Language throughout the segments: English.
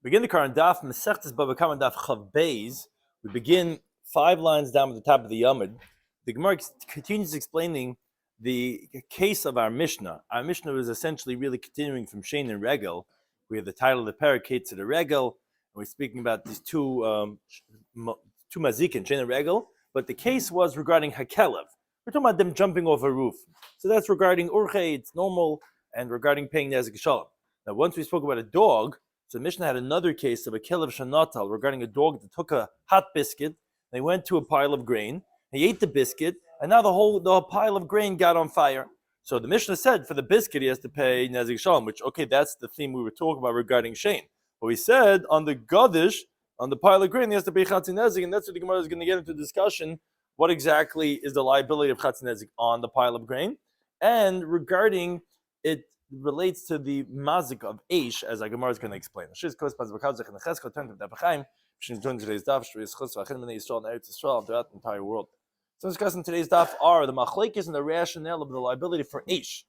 Begin the current Daf Mesechtes Bava Kama Daf Chav Beis. We begin 5 lines down at the top of the Yomid. The Gemara continues explaining the case of our Mishnah. Our Mishnah is essentially really continuing from Shein and Regel. We have the title of the parak, to the Regel, and we're speaking about these two mazikin, Shein and Regel. But the case was regarding Hakelev. We're talking about them jumping off a roof. So that's regarding Urche, it's normal, and regarding paying Nezek Shalom. Now, once we spoke about a dog, so Mishnah had another case of a Kelev Shanatal regarding a dog that took a hot biscuit, they went to a pile of grain, he ate the biscuit, and now the pile of grain got on fire. So the Mishnah said for the biscuit he has to pay Nezek Shalom, which, okay, that's the theme we were talking about regarding Shein. But we said on the Gadish, on the pile of grain, he has to pay Chatzin Nezek, and that's what the Gemara is going to get into discussion. What exactly is the liability of Chatzin Nezek on the pile of grain? And regarding it relates to the mazik of Eish, as Gemara is going to explain. Today's daf throughout the entire world. So discussing today's daf are the machlekes and the rationale of the liability for Eish,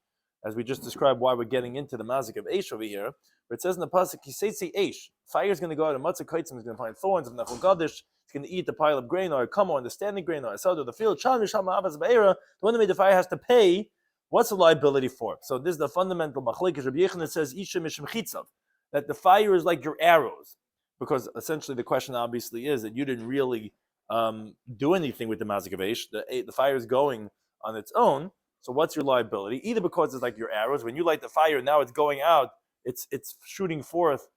as we just described why we're getting into the mazik of Eish over here. Where it says in the pasuk, "Kisei Eish, fire is going to go out, and matzah kaitzim is going to find thorns, and Nechol Gadish is going to eat the pile of grain, or a kama, or the standing grain, or a sod, or the field. The one that made the fire has to pay. What's the liability for? So this is the fundamental machlekes. Rabbi Yochanan says Isha mishum chitzav, that the fire is like your arrows, because essentially the question obviously is that you didn't really do anything with the mazik of Eish. The fire is going on its own. So what's your liability? Either because it's like your arrows, when you light the fire, now it's going out, it's shooting forth.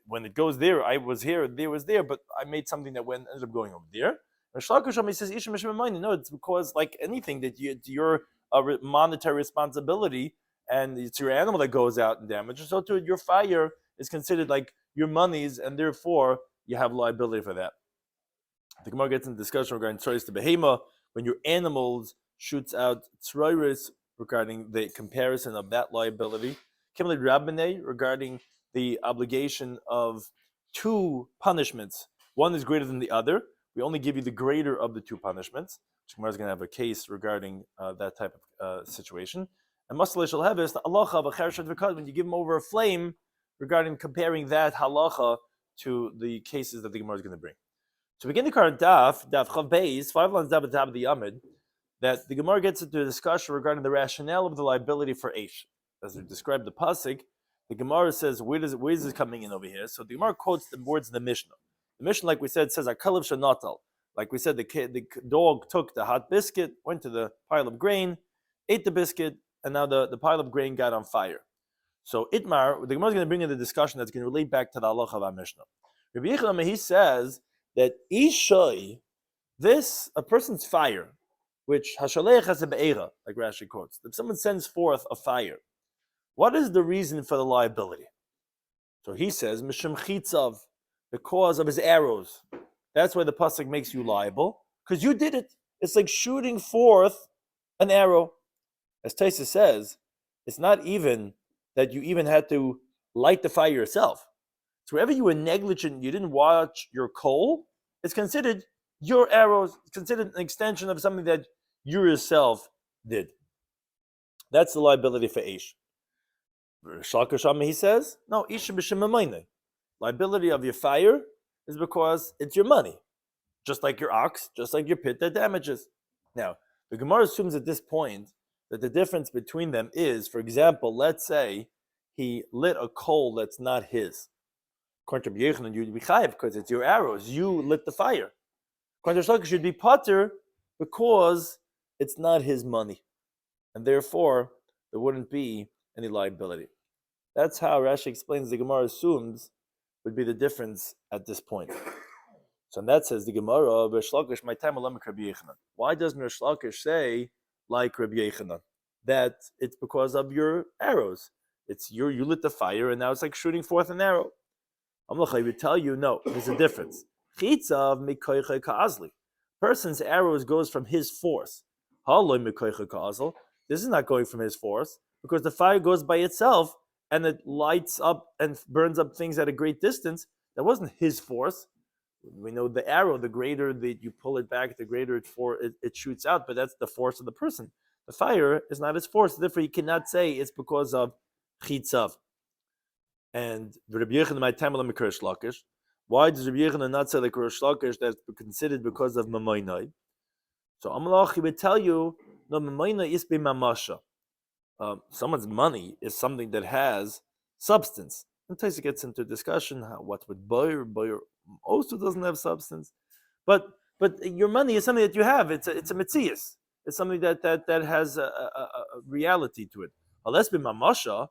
When it goes there, I was here, there was there, but I made something that ended up going over there. And Shlakasham says Isha mishum ma'ayin. No, it's because like anything that you're a monetary responsibility, and it's your animal that goes out and damages. So too, your fire is considered like your monies, and therefore you have liability for that. The Gemara gets into discussion regarding tzrois to behema, when your animals shoots out tzrois, regarding the comparison of that liability. Kimli Rabbinei, regarding the obligation of two punishments. One is greater than the other. We only give you the greater of the two punishments. Gemara is going to have a case regarding that type of situation. And Masalei shall have is the halacha of a chereshet v'kad, when you give them over a flame, regarding comparing that halacha to the cases that the Gemara is going to bring. So begin the current Daf Chav Beis, 5 lines down at the top of the Yomid, that the Gemara gets into a discussion regarding the rationale of the liability for Eish. As we described the pasuk, the Gemara says, where is this coming in over here? So the Gemara quotes the words in the Mishnah. The Mishnah, like we said, says Hakelev Shanatal. Like we said, the dog took the hot biscuit, went to the pile of grain, ate the biscuit, and now the pile of grain got on fire. So Itmar, the Gemara is going to bring in the discussion that's going to relate back to the halacha of our Mishnah. Rabbi Yochanan, he says that Ishay, a person's fire, which Hashalech has a be'era, like Rashi quotes, if someone sends forth a fire, what is the reason for the liability? So he says, Mishum Chitzav, the cause of his arrows. That's why the pasuk makes you liable, because you did it. It's like shooting forth an arrow. As Taisa says, it's not even that you even had to light the fire yourself. So wherever you were negligent, you didn't watch your coal, it's considered your arrows. It's considered an extension of something that you yourself did. That's the liability for Eish. Shalkashama, he says, no, Isha b'shem ma'ayin. Liability of your fire is because it's your money, just like your ox, just like your pit that damages. Now, the Gemara assumes at this point that the difference between them is, for example, let's say he lit a coal that's not his. According to Rabbi Yochanan, you'd be chayav because it's your arrows. You lit the fire. According to Shalkish, you'd be pater because it's not his money, and therefore there wouldn't be any liability. That's how Rashi explains the Gemara assumes would be the difference at this point. So and that says the Gemara, my time Rabbi Yochanan. Why doesn't Rish Lakish say like Rabbi Yochanan that it's because of your arrows? It's you lit the fire and now it's like shooting forth an arrow. I would tell you no, there's a difference. Chitzav mikoiche ka'azli. Person's arrows goes from his force. Haloi mikoiche ka'azl. This is not going from his force because the fire goes by itself and it lights up and burns up things at a great distance. That wasn't his force. We know the arrow, the greater that you pull it back, the greater it shoots out, but that's the force of the person. The fire is not his force, therefore you cannot say it's because of chitzav. And Rabbi Yochanan might tell him Rish Lakish. Why does Rabbi Yochanan not say like Rish Lakish that's considered because of Mamainai? So Amalach, he would tell you, no, Mamainai is be Mamasha. Someone's money is something that has substance. And Taisa gets into discussion what would buyer also doesn't have substance, but your money is something that you have. It's a mitzias. It's something that has a reality to it. Unless be mamasha,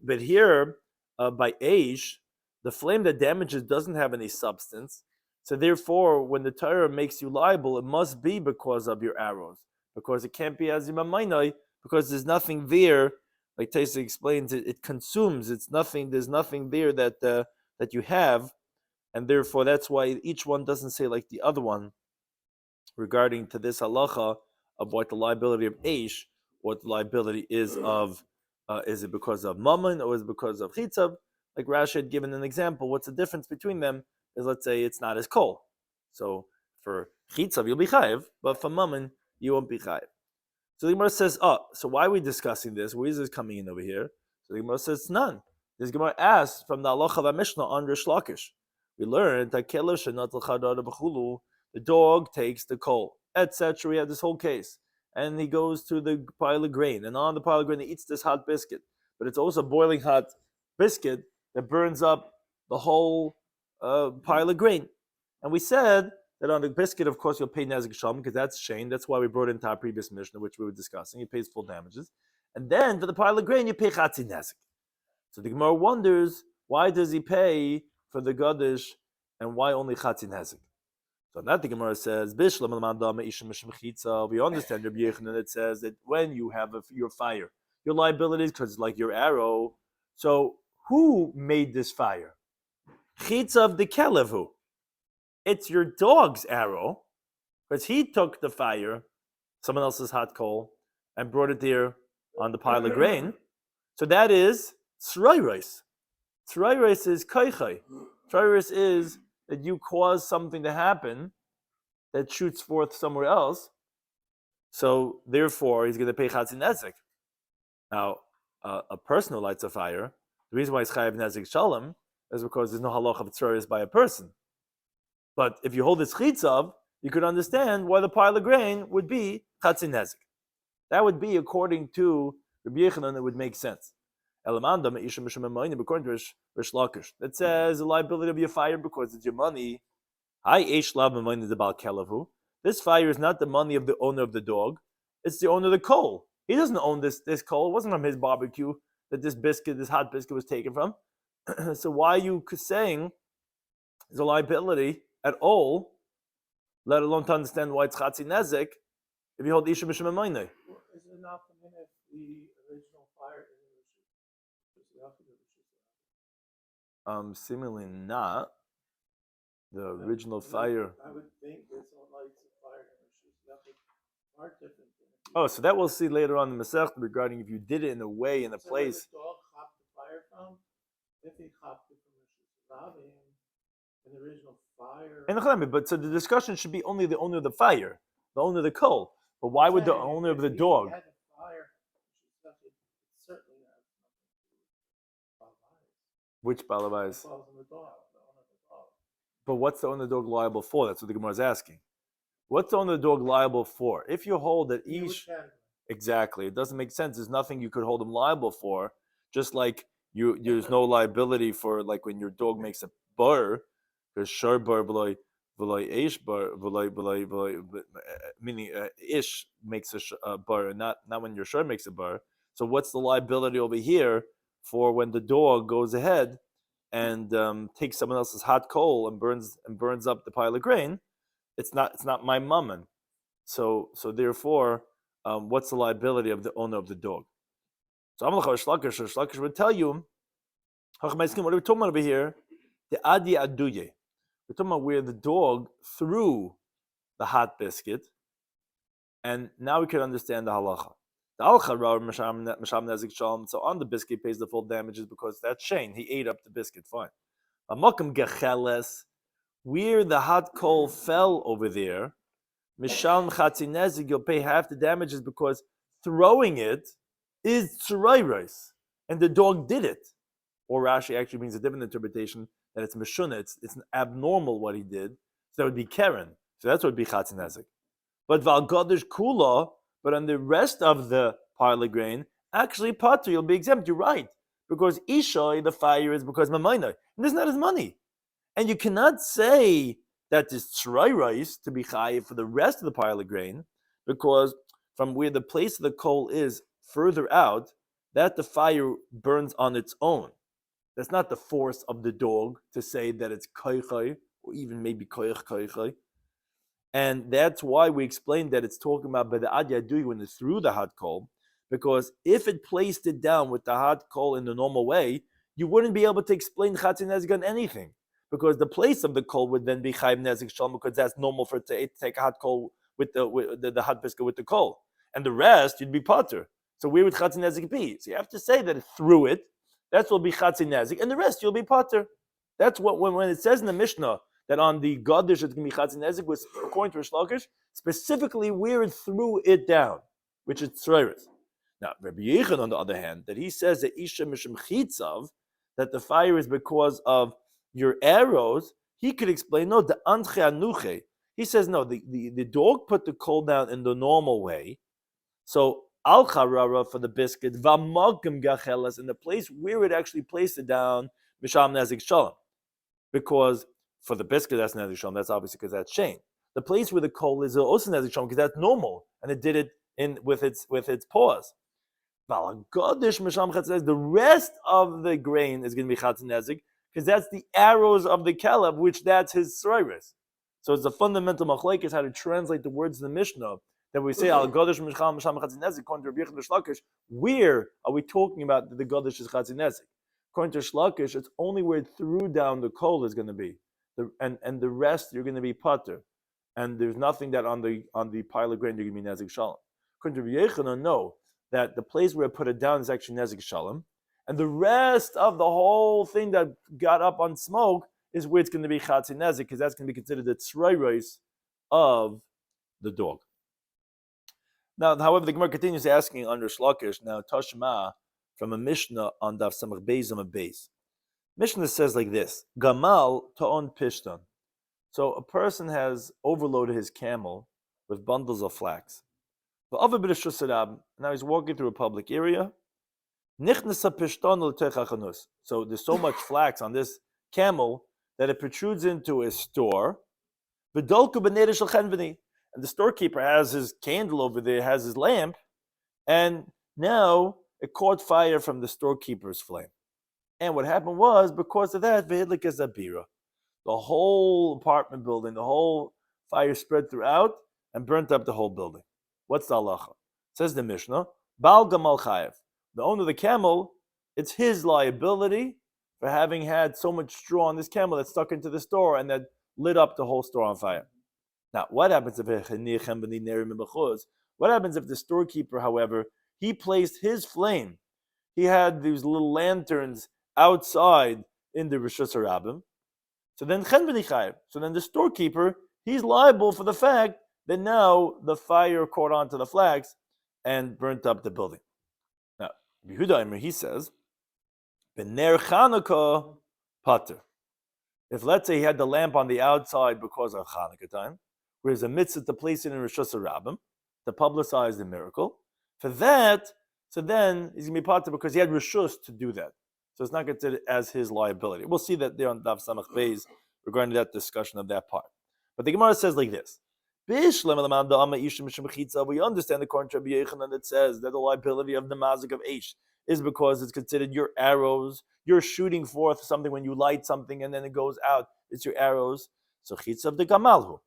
but here by age, the flame that damages doesn't have any substance. So therefore, when the Torah makes you liable, it must be because of your arrows, because it can't be as imaminai, because there's nothing there. Like Taisa explains, it consumes. It's nothing. There's nothing there that you have, and therefore that's why each one doesn't say like the other one regarding to this halacha of what the liability of Eish, what the liability is of, is it because of mammon or is it because of chitzav? Like Rashi had given an example. What's the difference between them is, let's say it's not as kol. So for chitzav you'll be chayiv, but for mammon you won't be chayiv. So the Gemara says, so why are we discussing this? Where is this coming in over here? So the Gemara says, none. This Gemara asks from the halacha of Mishnah on Rish Lakish. We learned that the dog takes the coal, etc. We have this whole case. And he goes to the pile of grain. And on the pile of grain, he eats this hot biscuit. But it's also boiling hot biscuit that burns up the whole pile of grain. And we said that on the biscuit, of course, you'll pay Nezek Shalom because that's shame. That's why we brought into our previous Mishnah, which we were discussing. He pays full damages. And then for the pile of grain, you pay Chatzi Nezek. So the Gemara wonders, why does he pay for the Gadish and why only Chatzi Nezek? So that the Gemara says, we understand Rabbi Yochanan, it says that when you have your fire, your liabilities, because it's like your arrow. So who made this fire? Chitzav the Kelevu. It's your dog's arrow, because he took the fire, someone else's hot coal, and brought it there on the pile of grain. So that is tzrayros. Tzrayros is kaichai. Tzrayros is that you cause something to happen that shoots forth somewhere else. So therefore, he's going to pay Chatzi Nezek. Now, a person who lights a fire, the reason why it's Chayav Nezek Shalom is because there's no halach of tzrayros by a person. But if you hold this chitzav, you could understand why the pile of grain would be Chatzi Nezek. That would be, according to Rabbi Yochanan, it would make sense. According to Rish Lakish, that says the liability of your fire because it's your money. This fire is not the money of the owner of the dog; it's the owner of the coal. He doesn't own this coal. It wasn't from his barbecue that this hot biscuit was taken from. So why are you saying there's a liability at all, let alone to understand why it's Chatzi Nezek, if you hold Isha Mishum Amayne? Is it not the minute the original fire is Seemingly not. The original fire. I would think it's all lights of fire are different. So that we'll see later on in the Masechet regarding if you did it in a way, in a place. Where the dog hopped the fire from, if he hopped it from in the original fire. But so the discussion should be only the owner of the fire, the owner of the coal. But why would the owner of the dog? Had the fire, certainly not. Which balabais? But what's the owner of the dog liable for? That's what the Gemara is asking. What's the owner of the dog liable for? If you hold that each, exactly, it doesn't make sense. There's nothing you could hold him liable for. Just like there's no liability for like when your dog makes a burr, because shar bar v'loy ish bar meaning ish makes a bar, and not when your shar makes a bar. So what's the liability over here for when the dog goes ahead and takes someone else's hot coal and burns up the pile of grain? It's not my mammon. So therefore, what's the liability of the owner of the dog? So Rish Lakish would tell you, what are we talking about over here? The adi aduye. We're talking about where the dog threw the hot biscuit, and now we can understand the halacha. The so on the biscuit he pays the full damages because that's shame. He ate up the biscuit. Fine. Where the hot coal fell over there, Mishal Chatzi Nezek, you'll pay half the damages because throwing it is tzrayros, and the dog did it. or Rashi actually means a different interpretation, that it's Meshuna, it's abnormal what he did, so that would be Keren. So that's what would be Chatzin Nezik. But Val Gadish Kula, but on the rest of the parlor grain, actually Pater, you'll be exempt. You're right. Because Ishai, the fire is because Mamaina. And this is not his money. And you cannot say that this Tzrai rice to be Chayiv for the rest of the parlor grain, because from where the place of the coal is further out, that the fire burns on its own. That's not the force of the dog to say that it's koichai, or even maybe koich koichai. And that's why we explained that it's talking about B'da'ad Yadui when it's through the hot coal, because if it placed it down with the hot coal in the normal way, you wouldn't be able to explain Chatzin Nezek on anything, because the place of the coal would then be Chayv Nezek Shalom, because that's normal for it to take a hot coal with the hot biscuit with the coal. And the rest, you'd be potter. So where would Chatzin Nezek be? So you have to say that it's through it. That's what will be Chatzin Nezek, and the rest you'll be potter. That's what when it says in the Mishnah that on the Gadish it's going to be Chatzin Nezek, was according to Rish Lakish, specifically where it threw it down, which is Tzreiris. Now, Rabbi Yechon, on the other hand, that he says that Isha Mishim Chitzav, that the fire is because of your arrows, he could explain, no, the Antche Anuche. He says, no, the dog put the coal down in the normal way. So, Al Charara for the biscuit, Vamagim Gachelas, in the place where it actually placed it down, Misham Nezik Shalom. Because for the biscuit, that's Nezik Shalom, that's obviously because that's Shane. The place where the coal is also Nezik Shalom, because that's normal, and it did it with its paws. The rest of the grain is going to be Chatzin Nezik, because that's the arrows of the Caleb, which that's his Sreiris. So it's a fundamental machlekes how to translate the words in the Mishnah that we say Al Gadish Mishcham Misham Chatzin Nezik. According to Rabbi Shloimy Schwartzberg, where are we talking about that the Gadish is Chatzin Nezik? According to Shlokish, it's only where it threw down the coal is going to be, and the rest you're going to be pater, and there's nothing that on the pile of grain you're going to be Nezik Shalom. According to Rabbi Yechon, no, that the place where I put it down is actually Nezik Shalom, and the rest of the whole thing that got up on smoke is where it's going to be Chatzin Nezik, because that's going to be considered the tzreiros of the dog. Now, however, the Gemara continues asking under Shlokish, now Tashma, from a Mishnah on Daf Samach Beis on a base. Mishnah says like this: Gamal ta'on pishton. So a person has overloaded his camel with bundles of flax. Now he's walking through a public area. So there's so much flax on this camel that it protrudes into a store. And the storekeeper has his candle over there, has his lamp, and now it caught fire from the storekeeper's flame. And what happened was, because of that, the whole apartment building, the whole fire spread throughout and burnt up the whole building. What's the halacha? Says the Mishnah, Baal Gamal Chayev. The owner of the camel, it's his liability for having had so much straw on this camel that stuck into the store and that lit up the whole store on fire. Now, what happens if the storekeeper, however, he placed his flame? He had these little lanterns outside in the Rishus Harabim. So then the storekeeper, he's liable for the fact that now the fire caught onto the flax and burnt up the building. Now, Yehuda he says, B'ner Chanukah pater. If let's say he had the lamp on the outside because of Chanukah time, whereas a mitzvah to place it in Rishus Harabim to publicize the miracle, for that, so then he's going to be pater because he had Rishus to do that. So it's not considered as his liability. We'll see that there on Daf Samach Beis regarding that discussion of that part. But the Gemara says like this. We understand according to Rabbi Yochanan that says that the liability of the mazik of Eish is because it's considered your arrows. You're shooting forth something when you light something and then it goes out. It's your arrows. So chitzav de gamalhu.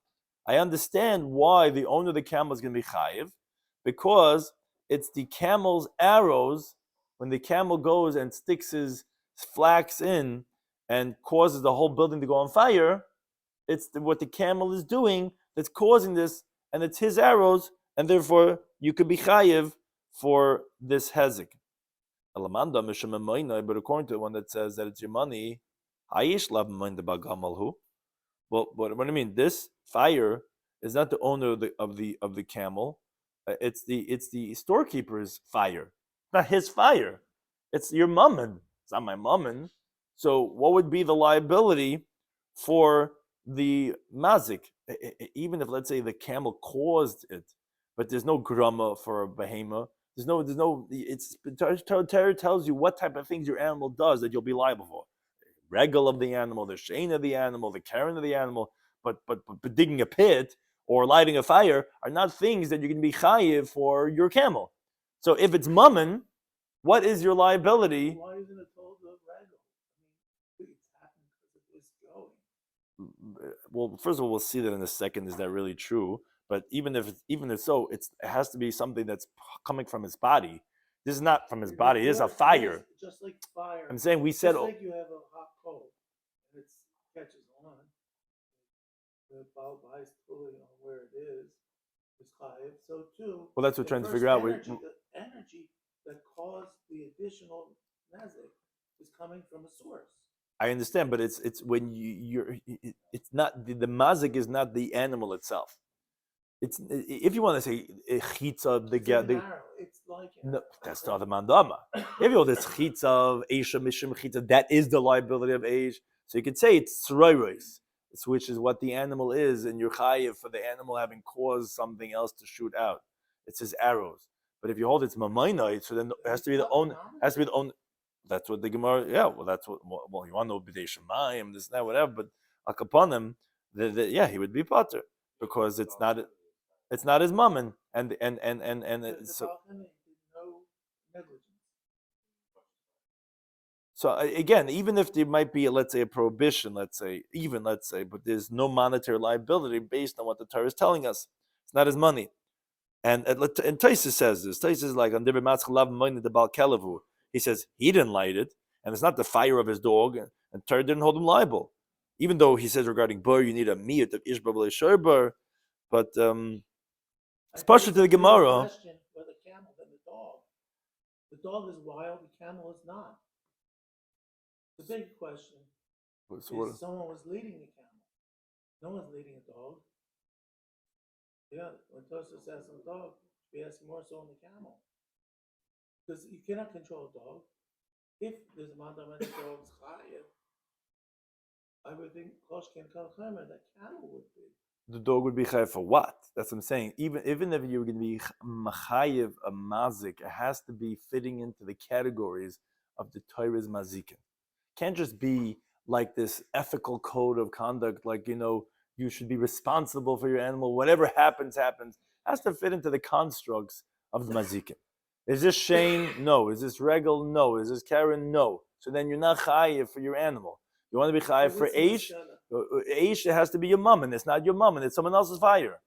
I understand why the owner of the camel is going to be chayiv, because it's the camel's arrows. When the camel goes and sticks his flax in and causes the whole building to go on fire, it's what the camel is doing that's causing this, and it's his arrows, and therefore you could be chayiv for this hezek. But according to the one that says that it's your money, well, what do I mean? This fire is not the owner of the camel. It's the storekeeper's fire. Not his fire. It's your mammon. It's not my mammon. So what would be the liability for the mazik? Even if, let's say, the camel caused it, but there's no grama for a behema. There's no. It's Torah tells you what type of things your animal does that you'll be liable for. Regal of the animal, the shane of the animal, the karen of the animal. But digging a pit or lighting a fire are not things that you're going to be chayiv for your camel. So if it's mammon, what is your liability? Why isn't it told to regal? I mean, it's happened because it was going. Well, first of all, we'll see that in a second. Is that really true? But even if so, it has to be something that's coming from his body. This is not from his body. It is a fire. Just like fire. I'm saying we said. Just like you have a hot coal, and it catches on. The Baal buys fully on where it is chayiv. So too. Well, that's what we're trying to figure out. The energy that caused the additional mazik is coming from a source. I understand, but it's when it's not the mazik is not the animal itself. It's if you want to say chitza it's like no, that's not the mandama. If you this chitza of Eisha Mishim chitza, that is the liability of Eish. So you could say it's tzroiros, which is what the animal is, and you're chayiv for the animal having caused something else to shoot out. It's his arrows. But if you hold it's mamainite, so then it has to be the own. Has to be the own. That's what the Gemara. Yeah, well, that's what. Well, you want to know b'dei shemayim, this, that, whatever. But upon him, yeah, he would be potter because it's not. It's not his mammon, and so. So again, even if there might be, let's say, a prohibition, let's say, but there's no monetary liability based on what the Torah is telling us. It's not his money, and Taisus says this. Taisus is like on Dibur Matzchalav Moine the Bal Kelevu. He says he didn't light it, and it's not the fire of his dog, and Torah didn't hold him liable, even though he says regarding bur you need a miyut of ishbar b'leishober, but. It's partial to the Gemara. Question for the camel than the dog. The dog is wild, the camel is not. The big question is someone was leading the camel. No one's leading a dog. Yeah, when Tosa says on the dog, we ask more so on the camel. Because you cannot control a dog. If there's a mandam and the dog's chayiv, I would think Kosh can kal chemer, that camel would be. The dog would be chayiv for what? That's what I'm saying. Even if you're going to be machayiv a mazik, it has to be fitting into the categories of the Torah's mazikin. Can't just be like this ethical code of conduct, like you should be responsible for your animal. Whatever happens. It has to fit into the constructs of the mazikin. Is this shane? No. Is this regal? No. Is this karen? No. So then you're not chayiv for your animal. You want to be chayiv for Eish? Eish, it has to be your mum, and it's not your mum, and it's someone else's fire.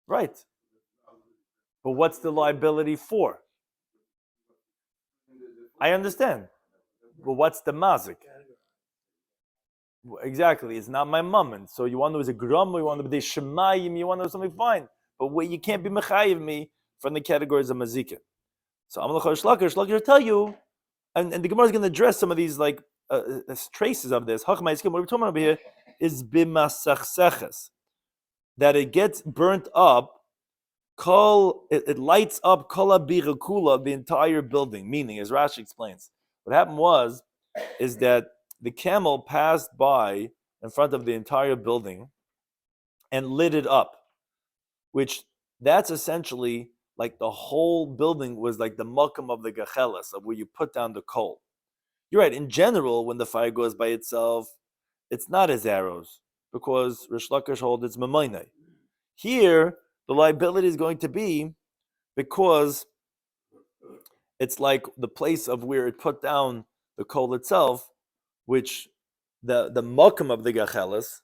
Right. But what's the liability for? I understand. But what's the mazik? Exactly. It's not my mum. And so you want to know is a gram, you want to be shemayim, you want to know something fine. But you can't be mechayiv me from the categories of mazikin. So I'm Shlaker will tell you, and the Gemara is going to address some of these like traces of this. What we're talking about over here is bimasachseches, that it gets burnt up. It lights up kol birakula, the entire building. Meaning, as Rashi explains, what happened is that the camel passed by in front of the entire building and lit it up, which that's essentially like the whole building was like the makam of the gachelas, of where you put down the coal. You're right. In general, when the fire goes by itself, it's not as arrows because Rish Lakish holds it's memainai. Here, the liability is going to be because it's like the place of where it put down the coal itself, which the makam of the gachelas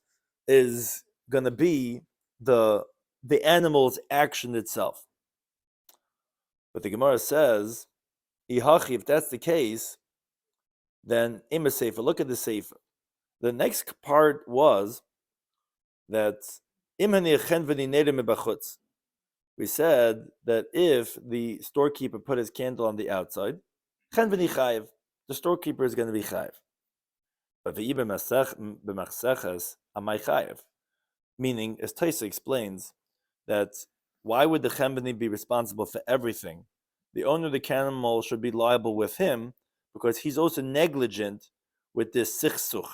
is going to be the animal's action itself. But the Gemara says, Ihachi, if that's the case, then Ima Sefer, look at the Sefer. The next part was that we said that if the storekeeper put his candle on the outside, the storekeeper is going to be chayiv. But meaning, as Taisa explains, that why would the chemveni be responsible for everything the owner of the camel should be liable with him because he's also negligent with this sichsuch.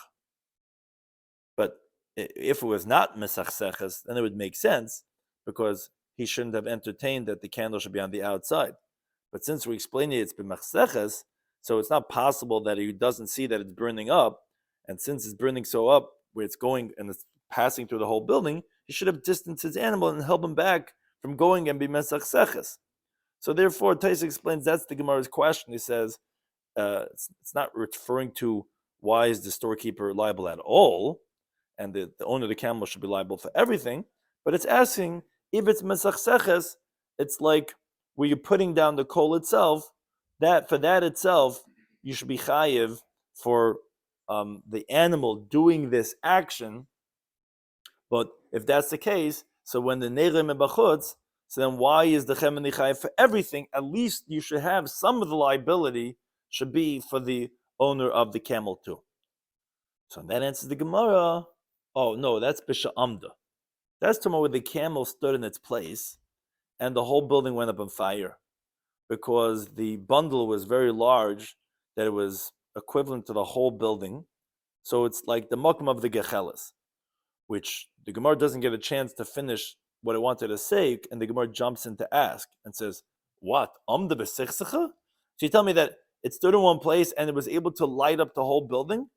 But if it was not mesachseches, then it would make sense because he shouldn't have entertained that the candle should be on the outside. But since we explained it's b'machseches, so it's not possible that he doesn't see that it's burning up. And since it's burning so up, where it's going and it's passing through the whole building, he should have distanced his animal and held him back from going and be mesachseches. So therefore, Tais explains that's the Gemara's question. He says it's not referring to why is the storekeeper liable at all, and the owner of the camel should be liable for everything, but it's asking if it's mesachseches, it's like where you're putting down the coal itself, that for that itself, you should be chayiv for the animal doing this action. But if that's the case, so when the nerim and bachutz, so then why is the chemeni chayiv for everything? At least you should have some of the liability should be for the owner of the camel too. So that answers the Gemara. Oh no, that's Bisha Amda. That's tomorrow where the camel stood in its place and the whole building went up on fire because the bundle was very large that it was equivalent to the whole building. So it's like the makom of the gecheles, which the Gemara doesn't get a chance to finish what it wanted to say, and the Gemara jumps in to ask and says, what? Amda b'sichsecha? So you tell me that it stood in one place and it was able to light up the whole building?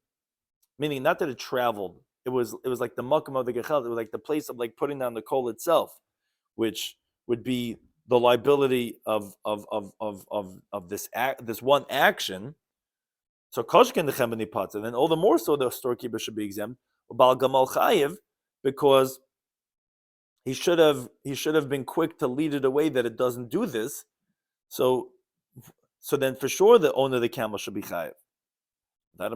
Meaning not that it traveled. It was like the makom of the gechel. It was like the place of like putting down the coal itself, which would be the liability of this one action. So koshken the chemeni patzer, then all the more so the storekeeper should be exempt. Bal gamal chayiv, because he should have been quick to lead it away that it doesn't do this. So then for sure the owner of the camel should be chayiv. We're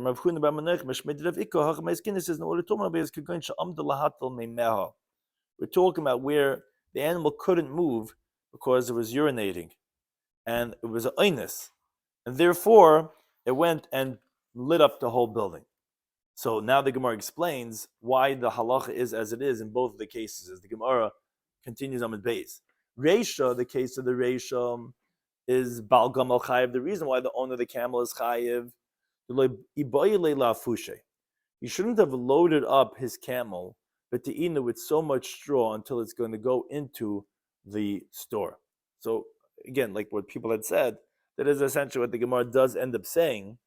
talking about where the animal couldn't move because it was urinating, and it was an oinus, and therefore it went and lit up the whole building. So now the Gemara explains why the halacha is as it is in both of the cases. As the Gemara continues on the base, Reisha, the case of the Reisha is Bal Gamal Chayiv. The reason why the owner of the camel is Chayiv. He shouldn't have loaded up his camel, but to eat it with so much straw until it's going to go into the store. So again, like what people had said, that is essentially what the Gemara does end up saying.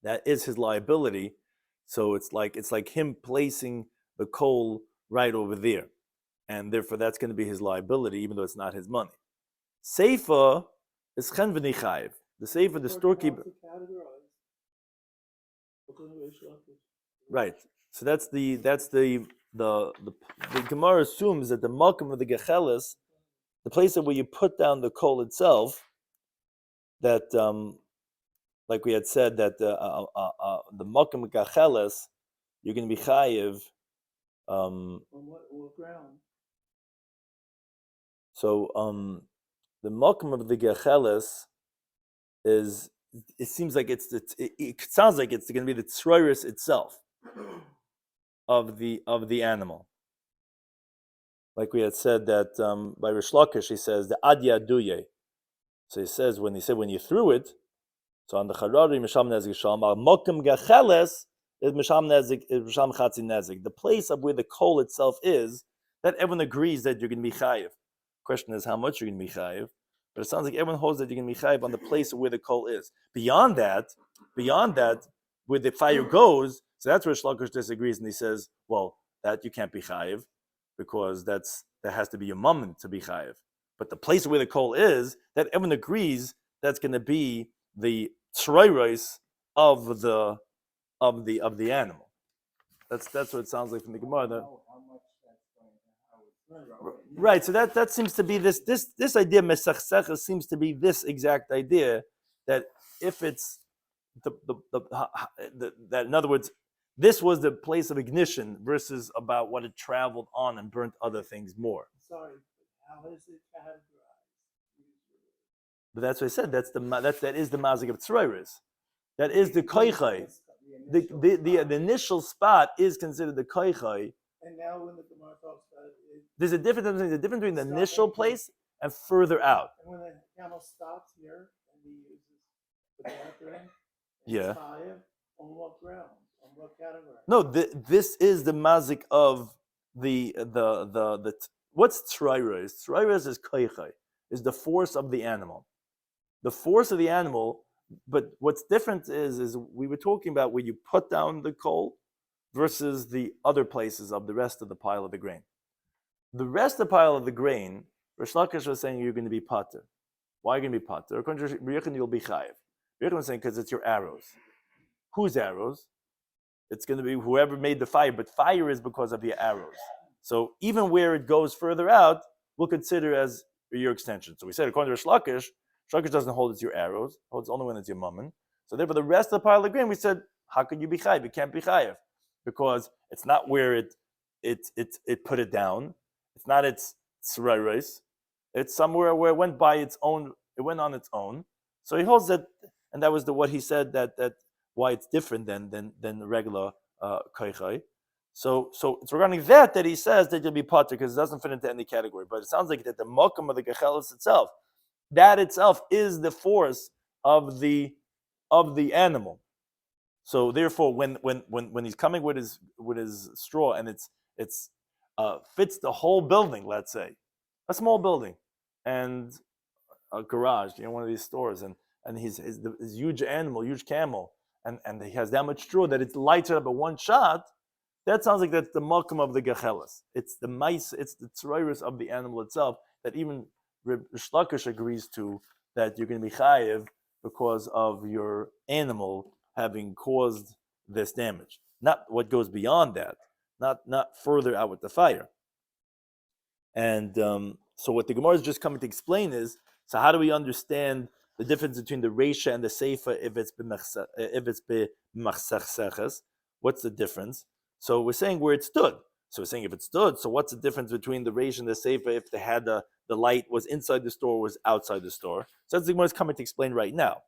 That is his liability. So it's like him placing the coal right over there, and therefore that's going to be his liability, even though it's not his money. Seifa is chen v'ni chayiv. The seifa, the storekeeper. Right. So that's the Gemara assumes that the makom of the gecheles, the place where you put down the coal itself, that like we had said that the makom of gecheles, you're going to be chayiv. On what ground? So the makom of the gecheles is. It seems like it sounds like it's going to be the tzroiris itself of the animal. Like we had said that by Rish Lakish, he says the adya duye. So he says when you threw it, so on the charari misham nezik shalom mokum gacheles is misham chatzi nezik. The place of where the coal itself is, that everyone agrees that you're going to be chayiv. Question is how much you're going to be chayiv. But it sounds like everyone holds that you can be chayiv on the place where the coal is. Beyond that, where the fire goes, so that's where Shlokish disagrees, and he says, well, that you can't be chayiv because that has to be your mum to be chayiv. But the place where the coal is, that everyone agrees that's going to be the tzroiros of the animal. That's what it sounds like from the Gemara. Right, so that seems to be this idea mesachsecha seems to be this exact idea that if it's that in other words this was the place of ignition versus about what it traveled on and burnt other things more. Sorry, how is it categorized? But that's what I said. That is the mazik of tzroiris. That is the koichai. The initial spot is considered the koichai. And now when the Gemara talks about it, there's a difference between the initial place and further out. And when camel stops here and he uses the bathroom. Yeah. On what ground? On what category? No, this is the mazik of the what's tzrairas? Tzrairas is koichai, is the force of the animal. The force of the animal, but what's different is we were talking about where you put down the coal versus the other places of the rest of the pile of the grain. The rest of the pile of the grain, Rish Lakish was saying you're going to be pater. Why are you going to be pater? According to Riyachan, you'll be chayiv. Riyachan was saying because it's your arrows. Whose arrows? It's going to be whoever made the fire, but fire is because of your arrows. So even where it goes further out, we'll consider as your extension. So we said according to Rish Lakish doesn't hold it's your arrows, it holds only when it's your mammon. So therefore the rest of the pile of grain, we said, how could you be chayiv? You can't be chayiv. Because it's not where it put it down. It's not its tzrairos. It's somewhere where it went by its own, it went on its own. So he holds that, and that was what he said that why it's different than the regular koichai. So it's regarding that he says that you'll be pater because it doesn't fit into any category. But it sounds like that the mokum of the gechelis itself, that itself is the force of the animal. So therefore, when he's coming with his straw and it's fits the whole building, let's say, a small building, and a garage, one of these stores, and his huge animal, huge camel, and he has that much straw that it lights it up at one shot. That sounds like that's the malkum of the gechelis. It's the mice, it's the tzroirus of the animal itself that even Rish Lakish agrees to, that you're going to be chayiv because of your animal having caused this damage. Not what goes beyond that, not further out with the fire. And so what the Gemara is just coming to explain is, so how do we understand the difference between the Reisha and the Seifa if it's b'machsechseches? What's the difference? So we're saying where it stood. So we're saying if it stood, so what's the difference between the Reisha and the Seifa if they had the light was inside the store or was outside the store? So that's the Gemara is coming to explain right now.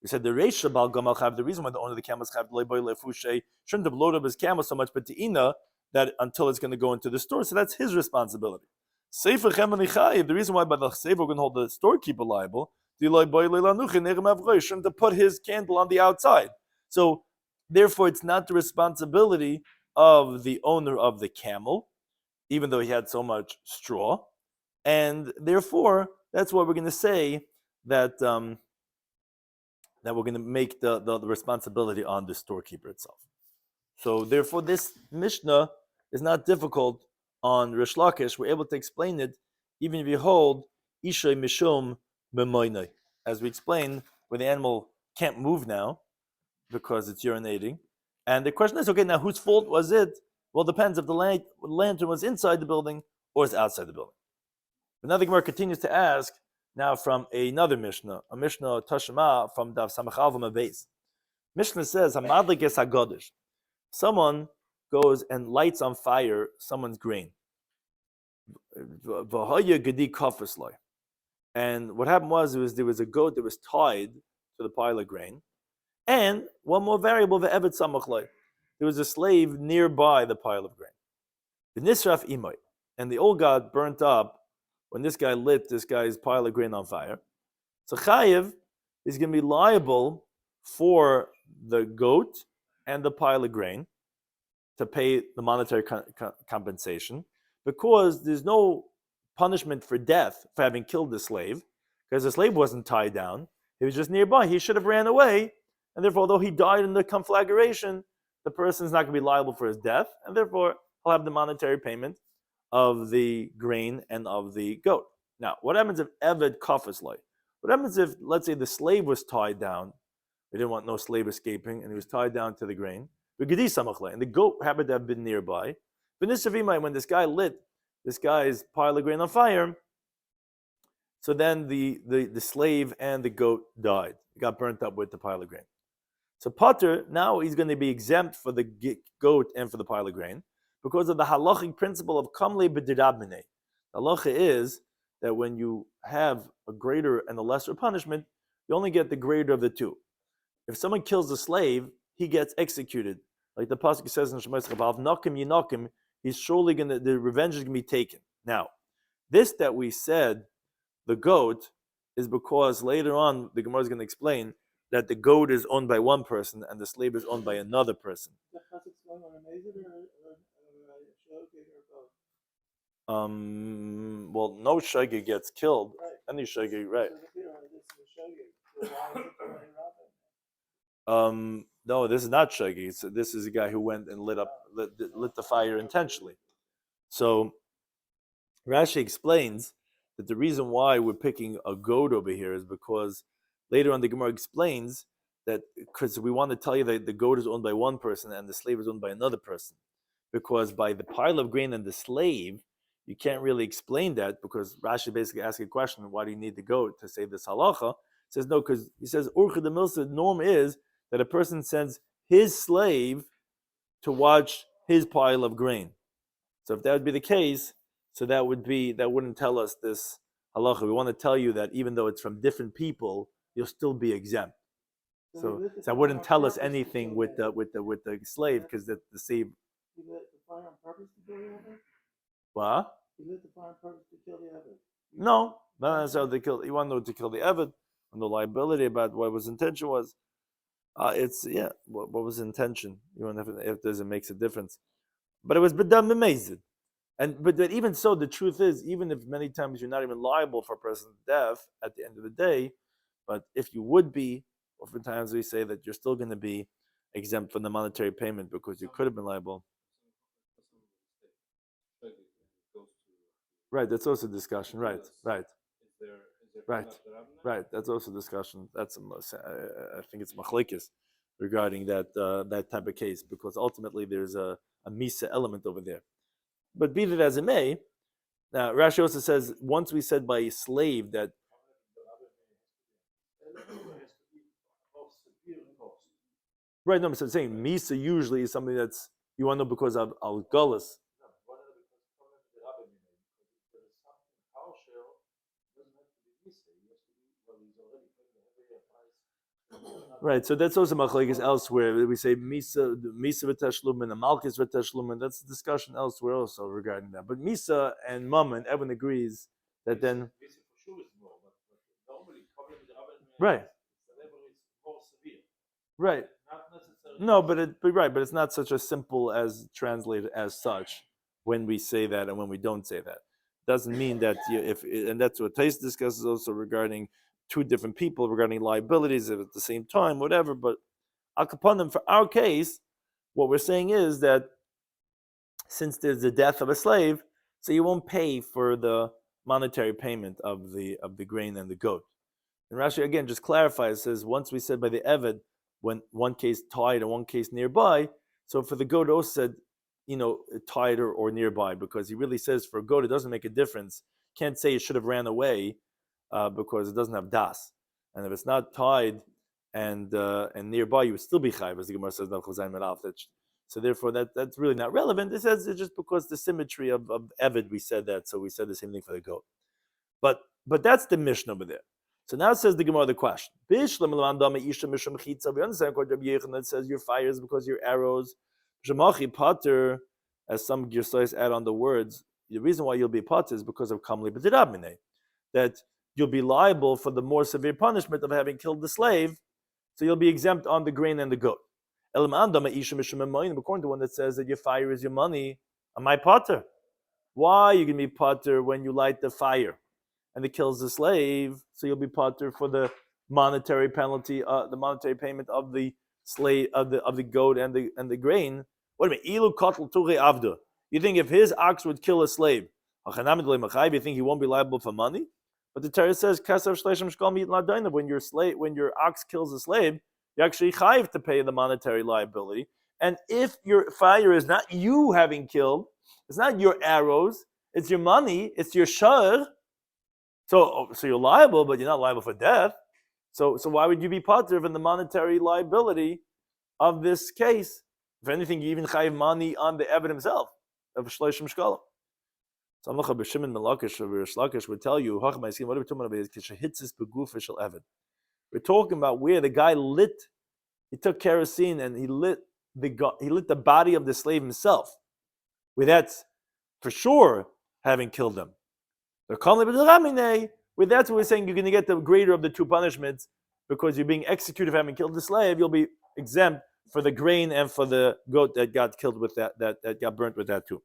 We said the Reisha Bal Gamal Chav, the reason why the owner of the camel is Chav Leiboy Lefushe shouldn't have loaded up his camel so much, but to Ina, that until it's going to go into the store, so that's his responsibility. Sefer Chemen Chayiv, the reason why by the Sefer we're going to hold the storekeeper liable, shouldn't have put his candle on the outside. So therefore it's not the responsibility of the owner of the camel, even though he had so much straw. And therefore, that's why we're going to say that that we're going to make the responsibility on the storekeeper itself. So therefore, this Mishnah is not difficult on Rish Lakish. We're able to explain it even if you hold Ishay Mishum Memoinai. As we explained, where the animal can't move now because it's urinating. And the question is, okay, now whose fault was it? Well, it depends if the lantern was inside the building or is outside the building. But now the Gemara continues to ask, now from another Mishnah, a Mishnah Tashema from Daf Samachalvam Beis. Mishnah says, Hamadlik es HaGodesh. Someone goes and lights on fire someone's grain. And what happened was there was a goat that was tied to the pile of grain. And one more variable, there was a slave nearby the pile of grain. The Nisraf Imai. And the old god burnt up when this guy lit this guy's pile of grain on fire. So Chayiv is going to be liable for the goat and the pile of grain to pay the monetary compensation, because there's no punishment for death for having killed the slave, because the slave wasn't tied down. He was just nearby. He should have ran away. And therefore, although he died in the conflagration, the person is not going to be liable for his death. And therefore, he'll have the monetary payment of the grain and of the goat. Now, what happens if Eved Kafas Loi? What happens if, let's say, the slave was tied down? We didn't want no slave escaping, and he was tied down to the grain. And the goat happened to have been nearby. When this guy lit this guy's pile of grain on fire, so then the slave and the goat died. He got burnt up with the pile of grain. So Potter, now he's going to be exempt for the goat and for the pile of grain because of the halachic principle of kamle b'dirabmine. The halacha is that when you have a greater and a lesser punishment, you only get the greater of the two. If someone kills a slave, he gets executed. Like the pasuk says in Shemais Chabav, Nakim Yinakim, he's surely the revenge is going to be taken. Now, this that we said, the goat, is because later on the Gemara is going to explain that the goat is owned by one person and the slave is owned by another person. Well, no shogeg gets killed. Right. Any shogeg, right? No, this is not shogeg. This is a guy who went and lit the fire intentionally. So Rashi explains that the reason why we're picking a goat over here is because later on the Gemara explains that because we want to tell you that the goat is owned by one person and the slave is owned by another person. Because by the pile of grain and the slave, you can't really explain that because Rashi basically asks a question, why do you need the goat to say this halacha? He says no, because he says Urcha the Milsa, the norm is that a person sends his slave to watch his pile of grain. So if that would be the case, so that wouldn't tell us this halacha. We want to tell you that even though it's from different people, you'll still be exempt. So that wouldn't tell us anything with the slave because the slave. You lit the fire on purpose to kill the other? What? You lit the fire on purpose to kill the other? No, not necessarily to kill. You want to know to kill the Eved, and the liability about what his intention was. What was the intention? You want if does it makes a difference? But it was bedam amazing. But even so, the truth is, even if many times you're not even liable for a person's death at the end of the day, but if you would be, oftentimes we say that you're still going to be exempt from the monetary payment because you could have been liable. Right, that's also discussion. Right. That's also discussion. That's I think it's machlekes regarding that type of case because ultimately there's a misa element over there. But be that as it may, now Rashi also says once we said by a slave that. Right, no, I'm saying misa usually is something that's you want to know because of al-gullus. Right, so that's also machlekes elsewhere. We say misa v'teshlum and a malchus v'teshlum, and that's a discussion elsewhere also regarding that. But misa and mammon, everyone agrees that then. Right. Right. No, but it's not such a simple as translated as such when we say that and when we don't say that. Doesn't mean that and that's what Tais discusses also regarding two different people regarding liabilities at the same time, whatever. But al kapanim, for our case, what we're saying is that since there's the death of a slave, so you won't pay for the monetary payment of the grain and the goat. And Rashi again just clarifies, says once we said by the Eved, when one case tied and one case nearby, so for the goat also said, tied or nearby, because he really says for a goat it doesn't make a difference. Can't say it should have ran away because it doesn't have das. And if it's not tied and nearby, you would still be chayv, as the Gemara says, so therefore that's really not relevant. It says it's just because the symmetry of Eved we said that, so we said the same thing for the goat. But that's the mission over there. So now says the Gemara the question. We understand what Rabbi Yochanan says your fire is because your arrows. As some Girsais add on the words, the reason why you'll be pater is because of kamli b'dirabminei, that you'll be liable for the more severe punishment of having killed the slave, so you'll be exempt on the grain and the goat. According to one that says that your fire is your money, am I pater? Why are you going to be pater when you light the fire and it kills the slave? So you'll be pater for the monetary penalty, the monetary payment of the slave of the goat and the grain. Wait a minute, ilu kotl tuche avda. You think if his ox would kill a slave, you think he won't be liable for money? But the Torah says, when your ox kills a slave, you're actually chayiv to pay the monetary liability. And if your fire is not you having killed, it's not your arrows, it's your money, it's your shiur. So you're liable, but you're not liable for death. So why would you be pater in the monetary liability of this case? If anything, you even chayiv money on the Eved himself of shleishim shkalim. So Rabbi Shimon Lakish would tell you, what are we talking about? We're talking about where the guy he took kerosene and he lit the body of the slave himself. Where that's for sure having killed him. We're Where that's what we're saying, you're going to get the greater of the two punishments because you're being executed for having killed the slave. You'll be exempt for the grain and for the goat that got killed with that got burnt with that too.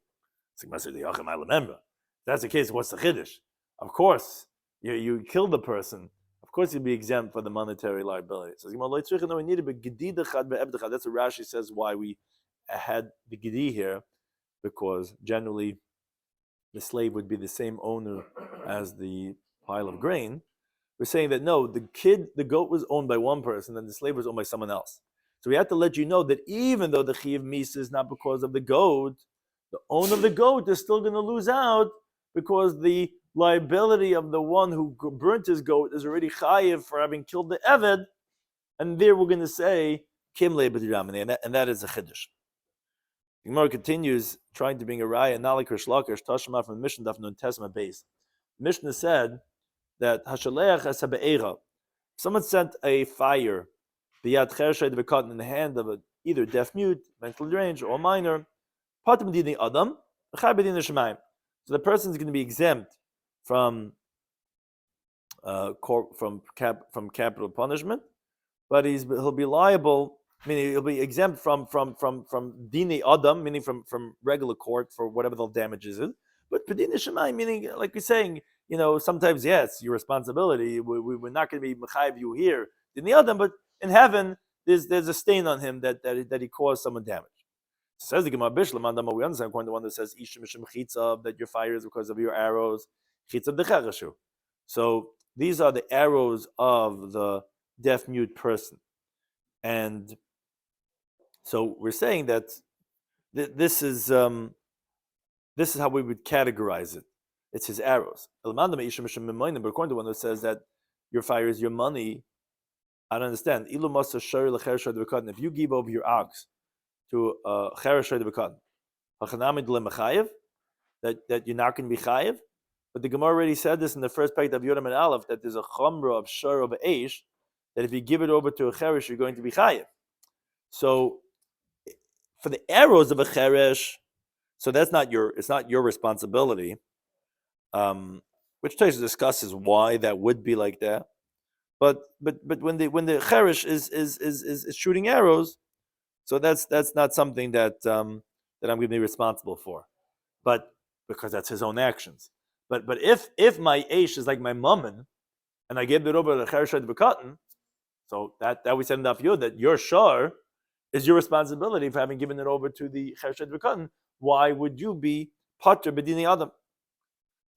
That's the case. What's the chiddush? Of course, you kill the person. Of course, you'll be exempt for the monetary liability. So we need That's what Rashi says why we had the gedi here, because generally the slave would be the same owner as the pile of grain. We're saying that no, the goat was owned by one person and the slave was owned by someone else. So we have to let you know that even though the chiyuv misa is not because of the goat, the owner of the goat is still going to lose out because the liability of the one who burnt his goat is already chayiv for having killed the eved, and there we're going to say kim le'b'diramani, and that is a chiddush. The Gemara continues trying to bring a raya, not like Rish Lakish, Tashma from the Mishnah Daf Nun Tesma base. Mishnah said that Hashaleach es habe'era. Someone sent a fire, biyad chershay devekatan, in the hand of either deaf mute, mental deranged, or minor. Patim dini adam, v'chai b'din shemayim. So the person is going to be exempt from capital punishment, but he'll be liable. Meaning he'll be exempt from dini adam, meaning from regular court for whatever the damages is. But pedina shemai, meaning like we're saying, sometimes yes, your responsibility. We're not going to be mechayiv you here dini adam, but in heaven there's a stain on him that he caused someone damage. So says the Gemara Bishlam, we understand according to one that says Ishim Mishim Chitzav, that your fire is because of your arrows. Chitzav decherashu. So these are the arrows of the deaf mute person, and so we're saying that this is how we would categorize it. It's his arrows. But according to one that says that your fire is your money, I don't understand. If you give over your ox to cheresh devekatan, that you're not going to be chayiv. But the Gemara already said this in the first parak of Yodam and Aleph, that there's a chumrah of shur of eish, that if you give it over to a cheresh, you're going to be chayiv. So for the arrows of a cheresh, so it's not your responsibility. Which Tosfos discusses why that would be like that. But when the cheresh is shooting arrows, so that's not something that I'm going to be responsible for. But because that's his own actions. But if my eish is like my mammon, and I gave it over to the cheresh devekatan, so that we said in Daf Yomi that your shar is your responsibility for having given it over to the cheresh devekatan. Why would you be pater b'dini adam?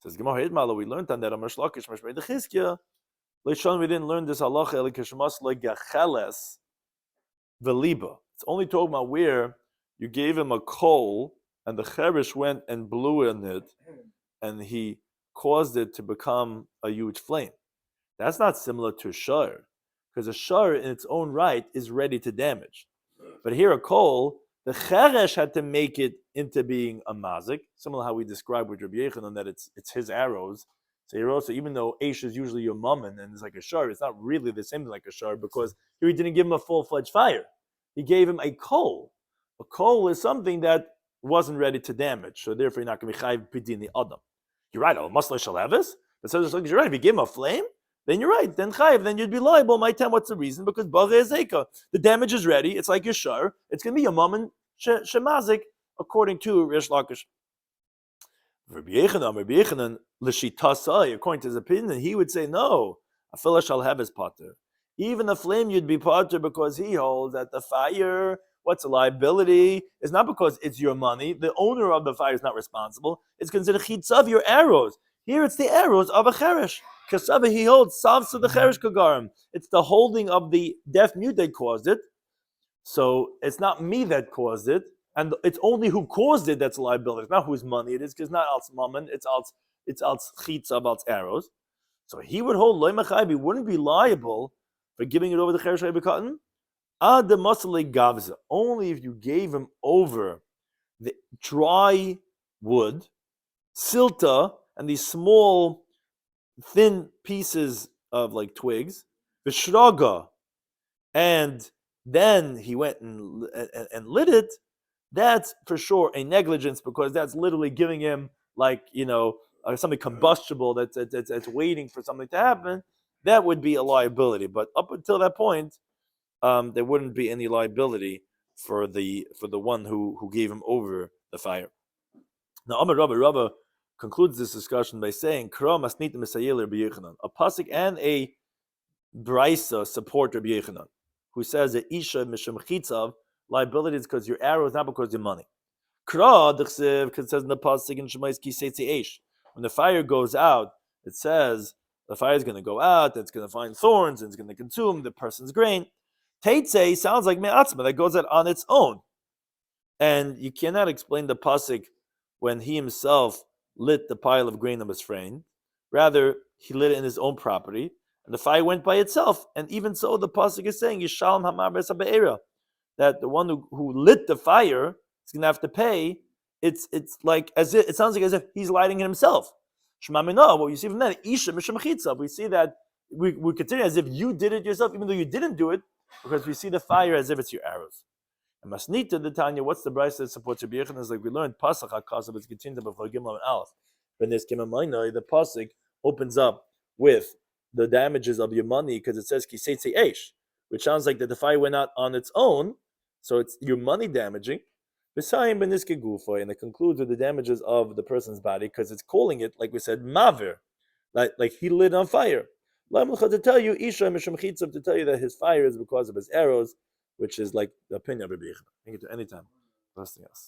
Says Gemara Hidmala, we learned on that on Mashlakish Mashmei Dechizkia. Leishon, we didn't learn this halacha elikishmas legacheles veliba. It's only talking about where you gave him a coal and the cheresh went and blew in it, and he caused it to become a huge flame. That's not similar to a shar, because a shar in its own right is ready to damage. But here a coal, the cheresh had to make it into being a mazik, similar to how we describe with Rabbi Yechanan that it's his arrows. So here also, even though Eish is usually your mammon and it's like a shar, it's not really the same thing like a shar, because here he didn't give him a full-fledged fire. He gave him a coal. A coal is something that wasn't ready to damage, so therefore you're not going to be chayiv pidin the adam. You're right, al-masla shalavis, but so you're right, if you give him a flame, then you're right, then chayiv, then you'd be liable. My time, what's the reason? Because baghe ezeka, the damage is ready, it's like your shar, it's going to be your mammon shemazik, according to Rish Lakish. Rabbi Yechanan, l'shitasai, according to his opinion, he would say, no, afilah shall have his pater. Even the flame you'd be pater, because he holds that the fire, what's a liability, is not because it's your money. The owner of the fire is not responsible. It's considered chitzav, your arrows. Here it's the arrows of a cheresh. Kasava, he holds savs to the cheresh kagarim. It's the holding of the deaf mute that caused it. So it's not me that caused it. And it's only who caused it that's a liability. It's not whose money it is, because it's not al's mammon, it's al's chitzav, al's arrows. So he would hold loy machayv, he wouldn't be liable for giving it over the cheresh devekatan. Ad masale gavza, only if you gave him over the dry wood, silta, and these small, thin pieces of like twigs, v'shraga, and then he went and lit it. That's for sure a negligence, because that's literally giving him like something combustible that's waiting for something to happen, that would be a liability. But up until that point, there wouldn't be any liability for the one who gave him over the fire. Now, Amar Rabba concludes this discussion by saying, a pasuk and a brisa support Rabbi Yochanan, who says that isha mishum chitzav, liability is because your arrow is not because your money. Because it says in the pasuk in Shemais ki seitzi eish, when the fire goes out, it says the fire is going to go out, it's going to find thorns, and it's going to consume the person's grain. Teitze sounds like me'atzma, that goes out on its own. And you cannot explain the pasuk when he himself lit the pile of grain of his friend. Rather, he lit it in his own property, and the fire went by itself. And even so, the pasuk is saying, Yishalom hamar b'esa be'era, that the one who lit the fire is going to have to pay. It's like as if, it sounds like as if he's lighting it himself. Shema Minah, what you see from that, Isha Misham Chitzav, we see that we consider as if you did it yourself, even though you didn't do it, because we see the fire as if it's your arrows. And Masnita the Tanya, what's the brayso that supports Rabbi Yochanan? Is like we learned Pasach HaKasav, it's continued before Gimel and Aleph. When there's Kimamayna, the Pasuk opens up with the damages of your money because it says Kiseitze Eish, which sounds like that the fire went out on its own, so it's your money damaging. B'sayim b'niske gufa, and it concludes with the damages of the person's body because it's calling it, like we said, Maver, like he lit on fire. To tell you, Isha Mishum Chitzav, to tell you that his fire is because of his arrows, which is like the opinion of Rabbi Yochanan. You can do anytime. Blessing us.